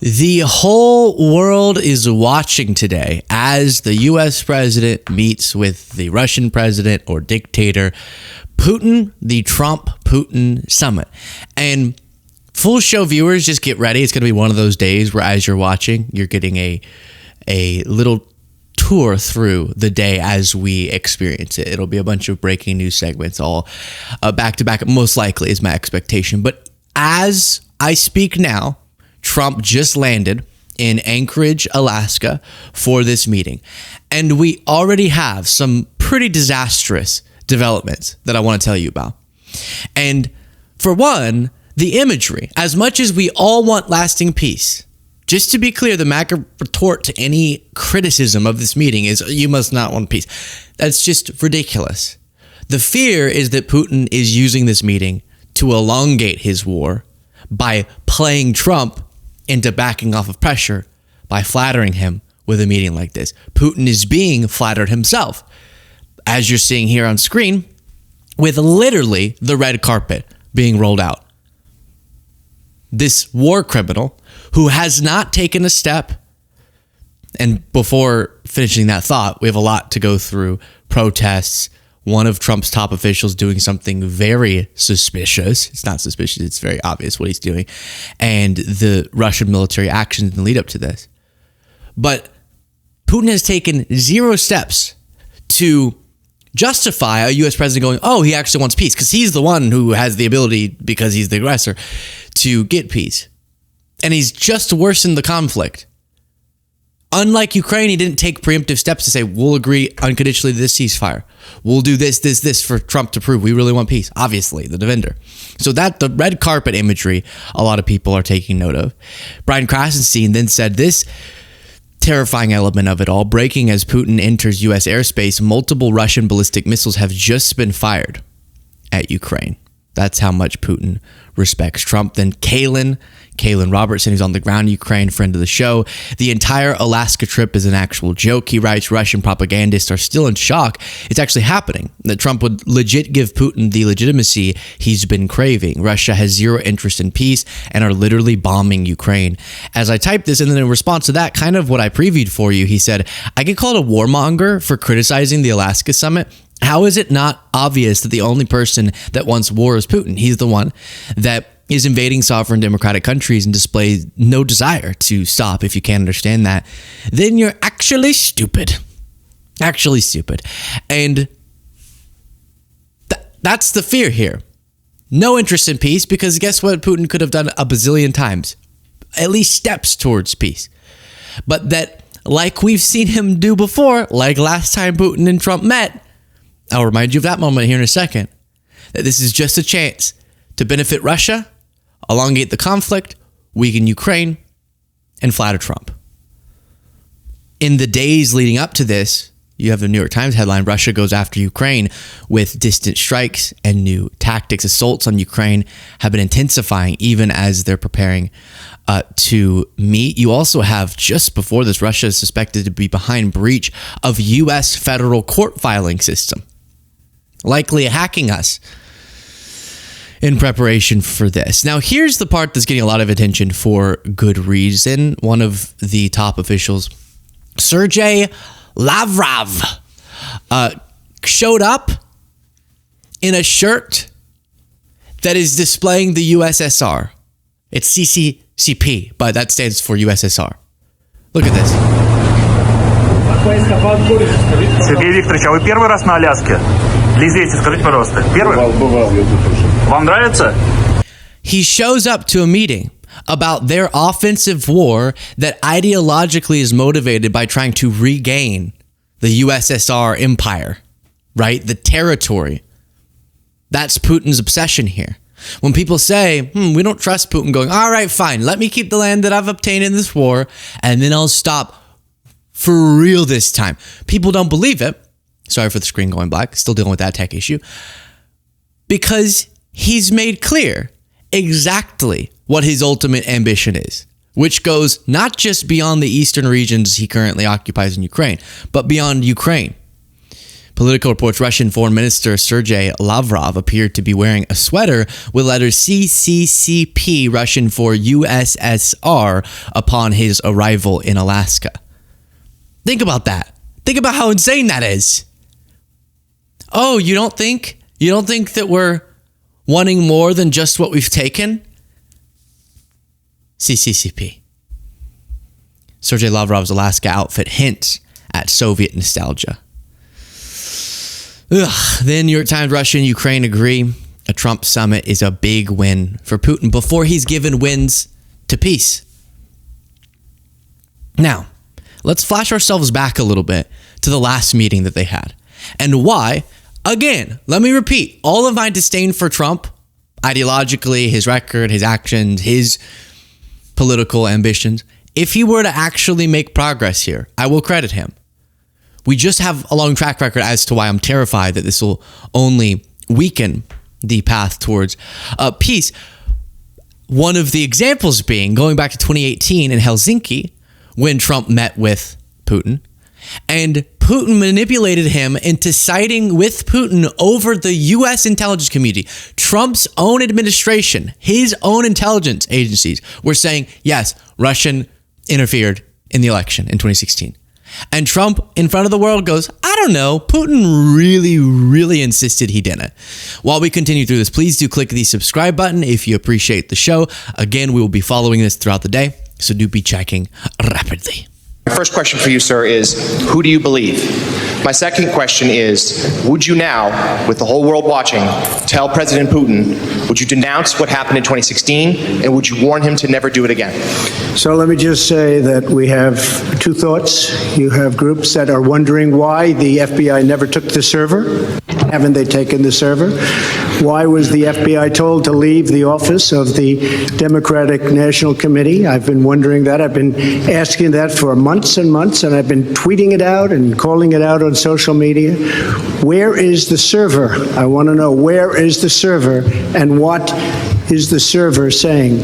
The whole world is watching today as the US president meets with the Russian president or dictator Putin, the Trump-Putin summit. And full show viewers, just get ready. It's going to be one of those days where as you're watching, you're getting a little tour through the day as we experience it. It'll be a bunch of breaking news segments all back to back, most likely is my expectation. But as I speak now, Trump just landed in Anchorage, Alaska for this meeting. And we already have some pretty disastrous developments that I want to tell you about. And for one, the imagery, as much as we all want lasting peace, just to be clear, the MAGA retort to any criticism of this meeting is, you must not want peace. That's just ridiculous. The fear is that Putin is using this meeting to elongate his war by playing Trump into backing off of pressure by flattering him with a meeting like this. Putin is being flattered himself, as you're seeing here on screen, with literally the red carpet being rolled out. This war criminal who has not taken a step, and before finishing that thought, we have a lot to go through. Protests, one of Trump's top officials doing something very suspicious. It's not suspicious, it's very obvious what he's doing. And the Russian military actions in the lead up to this. But Putin has taken zero steps to justify a U.S. president going, oh, he actually wants peace, because he's the one who has the ability, because he's the aggressor, to get peace. And he's just worsened the conflict. Unlike Ukraine, he didn't take preemptive steps to say, we'll agree unconditionally to this ceasefire. We'll do this for Trump to prove we really want peace. Obviously, the defender. So that the red carpet imagery, a lot of people are taking note of. Brian Krasenstein then said this terrifying element of it all, breaking as Putin enters U.S. airspace, multiple Russian ballistic missiles have just been fired at Ukraine. That's how much Putin respects Trump. Then Kalen Robertson, who's on the ground in Ukraine, friend of the show. The entire Alaska trip is an actual joke. He writes, Russian propagandists are still in shock. It's actually happening. That Trump would legit give Putin the legitimacy he's been craving. Russia has zero interest in peace and are literally bombing Ukraine. As I typed this, and then in response to that, kind of what I previewed for you, he said, I get called a warmonger for criticizing the Alaska summit. How is it not obvious that the only person that wants war is Putin? He's the one that is invading sovereign democratic countries and displays no desire to stop. If you can't understand that, then you're actually stupid. Actually stupid. And that's the fear here. No interest in peace, because guess what Putin could have done a bazillion times? At least steps towards peace. But that, like we've seen him do before, like last time Putin and Trump met, I'll remind you of that moment here in a second, that this is just a chance to benefit Russia, elongate the conflict, weaken Ukraine, and flatter Trump. In the days leading up to this, you have the New York Times headline, Russia goes after Ukraine with distant strikes and new tactics. Assaults on Ukraine have been intensifying even as they're preparing to meet. You also have, just before this, Russia is suspected to be behind breach of U.S. federal court filing system, likely hacking us in preparation for this. Now, here's the part that's getting a lot of attention for good reason. One of the top officials, Sergei Lavrov, showed up in a shirt that is displaying the USSR. It's CCCP, but that stands for USSR. Look at this. Сергей Викторович, а вы первый раз на Аляске? Для известия, скажите, пожалуйста, первый? Бывал, я тут уже. Вам нравится? He shows up to a meeting about their offensive war that ideologically is motivated by trying to regain the USSR empire, right? The territory. That's Putin's obsession here. When people say, we don't trust Putin, going, all right, fine, let me keep the land that I've obtained in this war, and then I'll stop for real this time. People don't believe it. Sorry for the screen going black. Still dealing with that tech issue. Because he's made clear exactly what his ultimate ambition is, which goes not just beyond the eastern regions he currently occupies in Ukraine, but beyond Ukraine. Political reports Russian Foreign Minister Sergei Lavrov appeared to be wearing a sweater with letters CCCP, Russian for USSR, upon his arrival in Alaska. Think about that. Think about how insane that is. Oh, you don't think that we're wanting more than just what we've taken? CCCP. Sergei Lavrov's Alaska outfit hints at Soviet nostalgia. The New York Times, Russia and Ukraine agree a Trump summit is a big win for Putin before he's given wins to peace. Now, let's flash ourselves back a little bit to the last meeting that they had and why, again, let me repeat, all of my disdain for Trump, ideologically, his record, his actions, his political ambitions, if he were to actually make progress here, I will credit him. We just have a long track record as to why I'm terrified that this will only weaken the path towards peace. One of the examples being going back to 2018 in Helsinki when Trump met with Putin, and Putin manipulated him into siding with Putin over the U.S. intelligence community. Trump's own administration, his own intelligence agencies were saying, yes, Russia interfered in the election in 2016. And Trump, in front of the world, goes, I don't know, Putin really insisted he didn't. While we continue through this, please do click the subscribe button if you appreciate the show. Again, we will be following this throughout the day, so do be checking rapidly. My first question for you, sir, is who do you believe? My second question is, would you now, with the whole world watching, tell President Putin, would you denounce what happened in 2016, and would you warn him to never do it again? So let me just say that we have two thoughts. You have groups that are wondering why the FBI never took the server. Haven't they taken the server? Why was the FBI told to leave the office of the Democratic National Committee? I've been wondering that. I've been asking that for months and months, and I've been tweeting it out and calling it out on social media. Where is the server? I want to know, where is the server, and what is the server saying?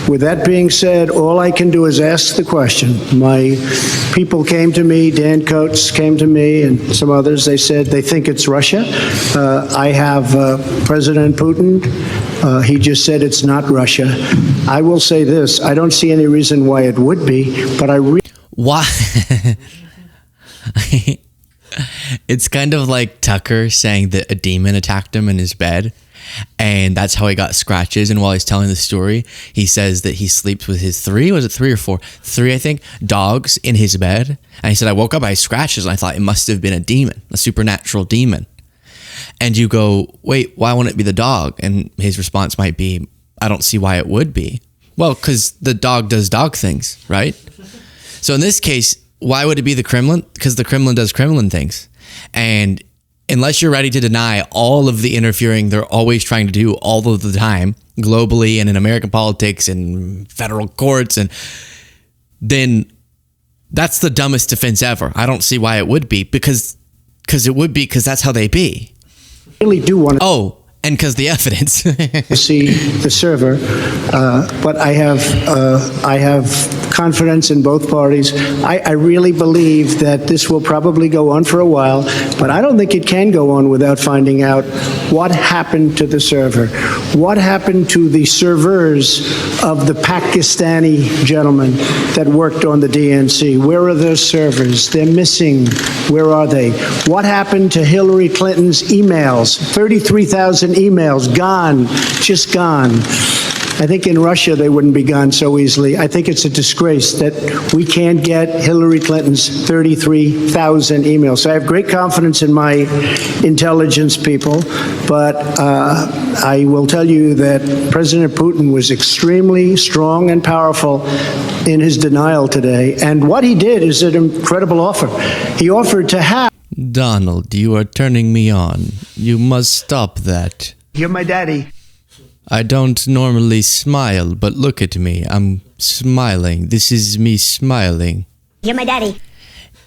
With that being said, all I can do is ask the question. My people came to me, Dan Coates came to me, and some others. They said they think it's Russia. I have President Putin. He just said it's not Russia. I will say this. I don't see any reason why it would be, but I Why? It's kind of like Tucker saying that a demon attacked him in his bed, and that's how he got scratches. And while he's telling the story, he says that he sleeps with his three or four, I think, dogs in his bed. And he said, I woke up, I had scratches, and I thought it must have been a demon, a supernatural demon. And you go, wait, why won't it be the dog? And his response might be, I don't see why it would be. Well, because the dog does dog things, right? So in this case, why would it be the Kremlin? Because the Kremlin does Kremlin things. And unless you're ready to deny all of the interfering they're always trying to do all of the time, globally and in American politics and federal courts, and then that's the dumbest defense ever. I don't see why it would be, because that's how they be. really do want to. Oh, and because the evidence. See the server, but I have confidence in both parties. I really believe that this will probably go on for a while, but I don't think it can go on without finding out what happened to the server, what happened to the servers of the Pakistani gentleman that worked on the DNC. Where are those servers? They're missing. Where are they? What happened to Hillary Clinton's emails? 33,000 emails gone, just gone. I think in Russia they wouldn't be gone so easily. I think it's a disgrace that we can't get Hillary Clinton's 33,000 emails. So I have great confidence in my intelligence people, but I will tell you that President Putin was extremely strong and powerful in his denial today. And what he did is an incredible offer. He offered to have. Donald, you are turning me on. You must stop that. You're my daddy. I don't normally smile, but look at me. I'm smiling. This is me smiling. You're my daddy.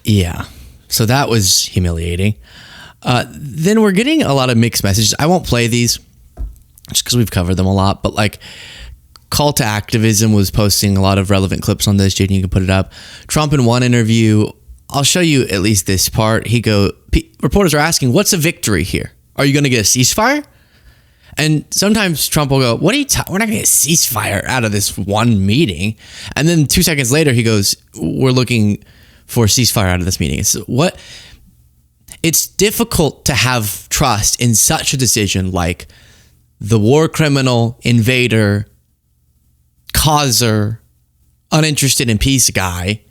Yeah. So that was humiliating. Then we're getting a lot of mixed messages. I won't play these just because we've covered them a lot, but like Call to Activism was posting a lot of relevant clips on this. Jaden, you can put it up. Trump in one interview I'll show you at least this part. Reporters are asking, what's a victory here? Are you going to get a ceasefire? And sometimes Trump will go, what are you talking? We're not going to get a ceasefire out of this one meeting. And then 2 seconds later, he goes, we're looking for a ceasefire out of this meeting. It's difficult to have trust in such a decision like the war criminal, invader, causer, uninterested in peace guy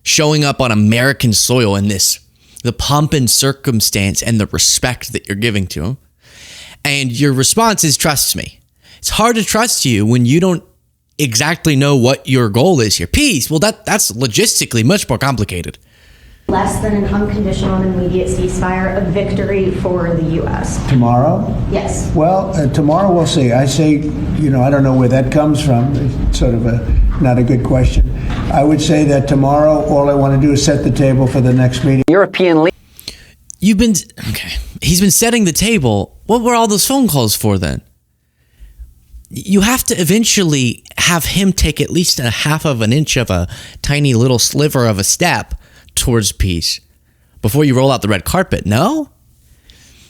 showing up on American soil in the pomp and circumstance and the respect that you're giving to him. And your response is, trust me. It's hard to trust you when you don't exactly know what your goal is here. Peace, well, that's logistically much more complicated. Less than an unconditional and immediate ceasefire, a victory for the U.S. Tomorrow? Yes. Well, tomorrow we'll see. I say, I don't know where that comes from. It's sort of not a good question. I would say that tomorrow, all I want to do is set the table for the next meeting. European leaders. He's been setting the table. What were all those phone calls for then? You have to eventually have him take at least a half of an inch of a tiny little sliver of a step towards peace before you roll out the red carpet, no?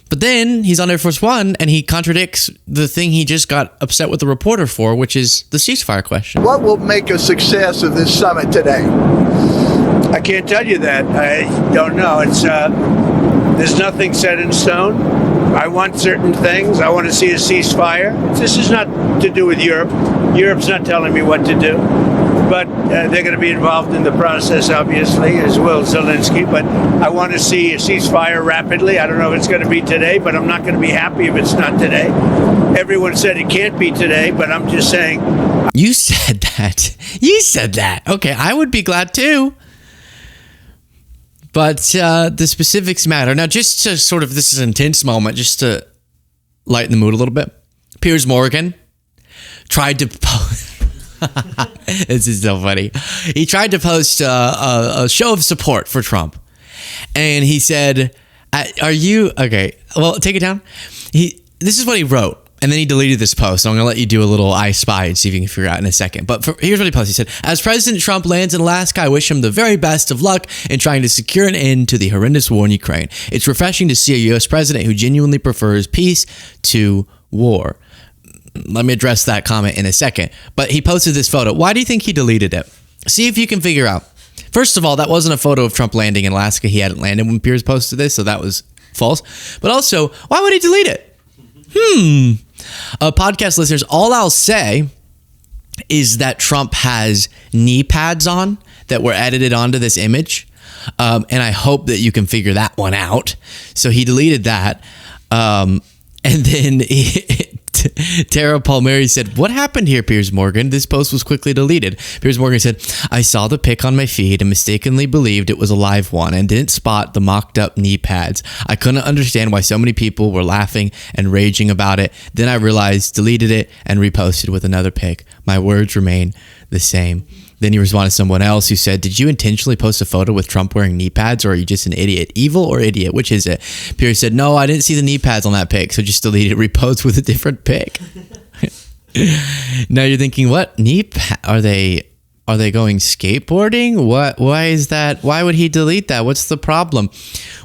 But then he's on Air Force One and he contradicts the thing he just got upset with the reporter for, which is the ceasefire question. What will make a success of this summit today? I can't tell you that. I don't know. There's nothing set in stone. I want certain things. I want to see a ceasefire. This is not to do with Europe. Europe's not telling me what to do. But they're going to be involved in the process, obviously, as will Zelensky. But I want to see a ceasefire rapidly. I don't know if it's going to be today, but I'm not going to be happy if it's not today. Everyone said it can't be today, but I'm just saying. You said that. You said that. Okay, I would be glad too. But the specifics matter. Now, just to sort of, this is an intense moment, just to lighten the mood a little bit. Piers Morgan tried to post. This is so funny. He tried to post a show of support for Trump. And he said, are you, okay, well, take it down. This is what he wrote. And then he deleted this post. So I'm going to let you do a little I Spy and see if you can figure it out in a second. But here's what he posted. He said, as President Trump lands in Alaska, I wish him the very best of luck in trying to secure an end to the horrendous war in Ukraine. It's refreshing to see a U.S. president who genuinely prefers peace to war. Let me address that comment in a second. But he posted this photo. Why do you think he deleted it? See if you can figure out. First of all, that wasn't a photo of Trump landing in Alaska. He hadn't landed when Piers posted this, so that was false. But also, why would he delete it? Podcast listeners, all I'll say is that Trump has knee pads on that were edited onto this image. And I hope that you can figure that one out. So he deleted that. And then Tara Palmieri said, what happened here, Piers Morgan? This post was quickly deleted. Piers Morgan said, I saw the pic on my feed and mistakenly believed it was a live one and didn't spot the mocked up knee pads. I couldn't understand why so many people were laughing and raging about it. Then I realized, deleted it and reposted with another pic. My words remain the same. Then he responded to someone else who said, did you intentionally post a photo with Trump wearing knee pads, or are you just an idiot? Evil or idiot? Which is it? Piers said, no, I didn't see the knee pads on that pic, so just delete it, repost with a different pic. Now you're thinking, what? Are they going skateboarding? Why is that? Why would he delete that? What's the problem?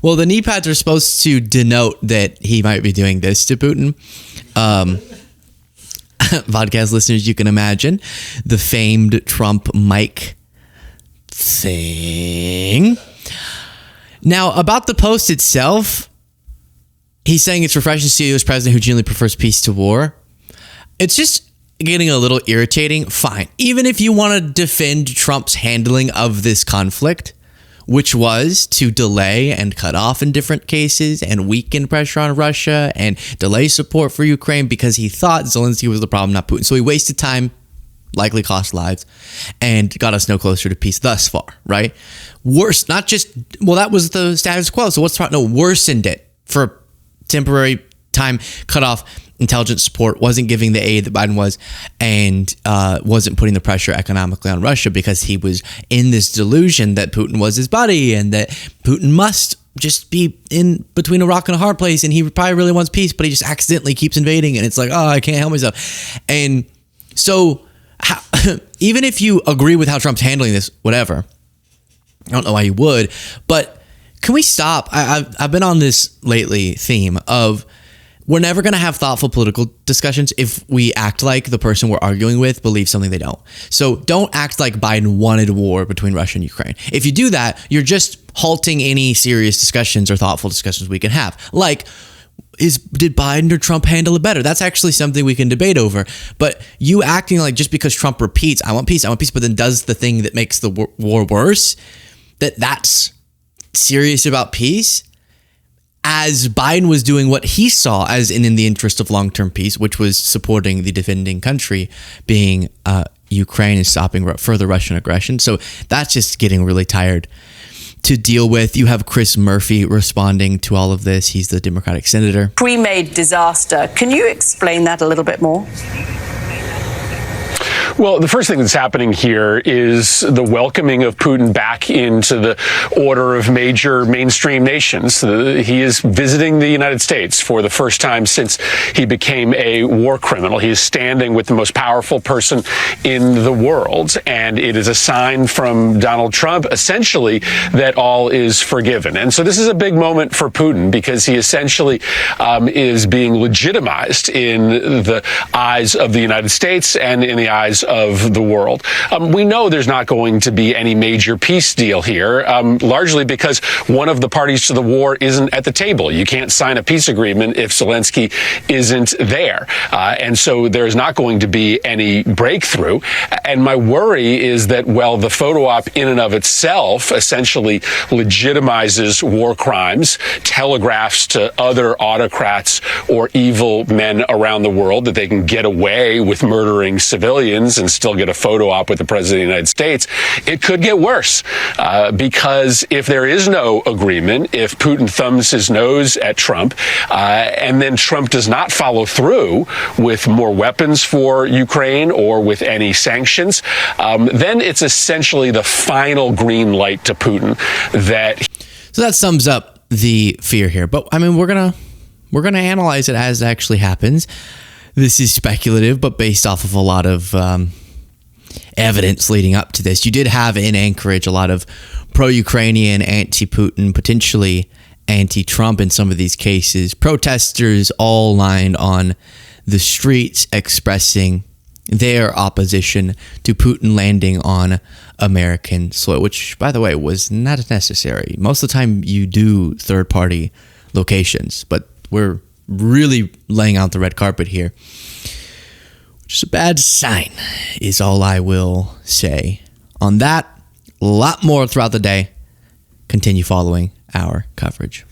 Well, the knee pads are supposed to denote that he might be doing this to Putin. Podcast listeners, you can imagine the famed Trump mic thing. Now, about the post itself, he's saying it's refreshing to see a U.S. president who genuinely prefers peace to war. It's just getting a little irritating. Fine. Even if you want to defend Trump's handling of this conflict, which was to delay and cut off in different cases and weaken pressure on Russia and delay support for Ukraine because he thought Zelensky was the problem, not Putin. So he wasted time, likely cost lives, and got us no closer to peace thus far, right? Worse, not just, well, that was the status quo. So what's the problem? No, worsened it for temporary time, cut off intelligence support, wasn't giving the aid that Biden was, and wasn't putting the pressure economically on Russia because he was in this delusion that Putin was his buddy and that Putin must just be in between a rock and a hard place, and he probably really wants peace, but he just accidentally keeps invading, and it's like, oh, I can't help myself. And so even if you agree with how Trump's handling this, whatever, I don't know why you would, but can we stop? I've been on this lately theme of we're never going to have thoughtful political discussions if we act like the person we're arguing with believes something they don't. So don't act like Biden wanted war between Russia and Ukraine. If you do that, you're just halting any serious discussions or thoughtful discussions we can have. Like, did Biden or Trump handle it better? That's actually something we can debate over. But you acting like just because Trump repeats, I want peace, but then does the thing that makes the war worse, that's serious about peace, as Biden was doing what he saw as in the interest of long-term peace, which was supporting the defending country, being Ukraine, and stopping further Russian aggression. So that's just getting really tired to deal with. You have Chris Murphy responding to all of this. He's the Democratic senator. Pre-made disaster. Can you explain that a little bit more? Well, the first thing that's happening here is the welcoming of Putin back into the order of major mainstream nations. He is visiting the United States for the first time since he became a war criminal. He is standing with the most powerful person in the world, and it is a sign from Donald Trump, essentially, that all is forgiven. And so this is a big moment for Putin because he essentially is being legitimized in the eyes of the United States and in the eyes of the world. We know there's not going to be any major peace deal here, largely because one of the parties to the war isn't at the table. You can't sign a peace agreement if Zelensky isn't there. And so there's not going to be any breakthrough. And my worry is that, well, the photo op in and of itself essentially legitimizes war crimes, telegraphs to other autocrats or evil men around the world that they can get away with murdering civilians and still get a photo op with the president of the United States. It could get worse because if there is no agreement, if Putin thumbs his nose at Trump and then Trump does not follow through with more weapons for Ukraine or with any sanctions, then it's essentially the final green light to Putin that. So that sums up the fear here. But I mean, we're gonna analyze it as it actually happens. This is speculative, but based off of a lot of evidence leading up to this. You did have in Anchorage a lot of pro-Ukrainian, anti-Putin, potentially anti-Trump in some of these cases. Protesters all lined on the streets expressing their opposition to Putin landing on American soil, which, by the way, was not necessary. Most of the time you do third-party locations, but we're really laying out the red carpet here, which is a bad sign, is all I will say. On that, a lot more throughout the day. Continue following our coverage.